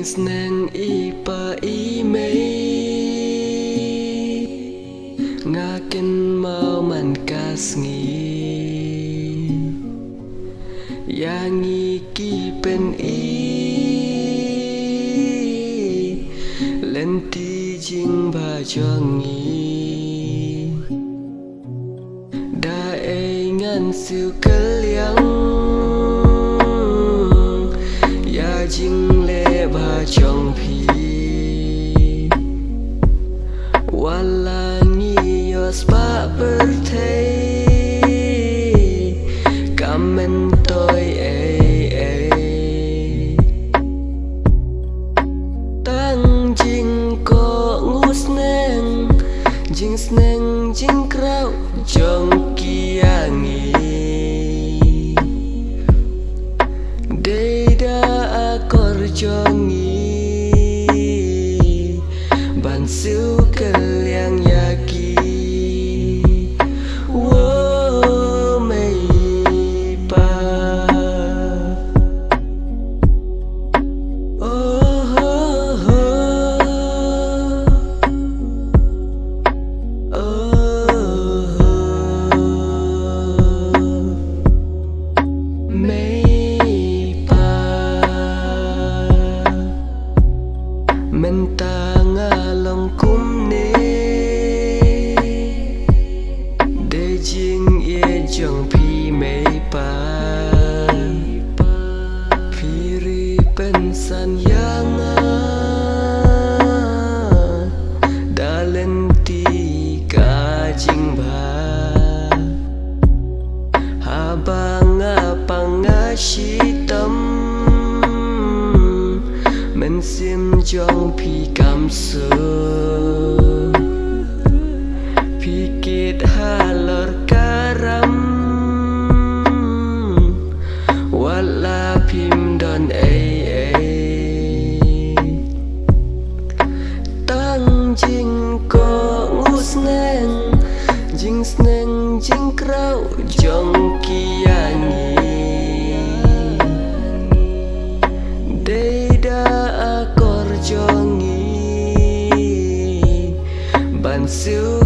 snang ipa imei ngaken mau man kasngi yang iki pen lenti jing ba jongi da ngan siu kaliang ya jing le ba chong phi walangi yos ba berthei kamen tôi tăng jing ko ngus neng jing sneng jing krau jong kiangi deda akor jongi bansu kaliang yaki wo mei pa oh ho ho oh mei pa mentang along kum ne de jing ye jong pi mei pa phiri pensan yang dalenti ka jing ba habang pangashitam men sim jong pi kam su pikit halor karam wala pim don tang jing ko ngus neng jing sneng jing krau jong kiangi deda akor jongi bansu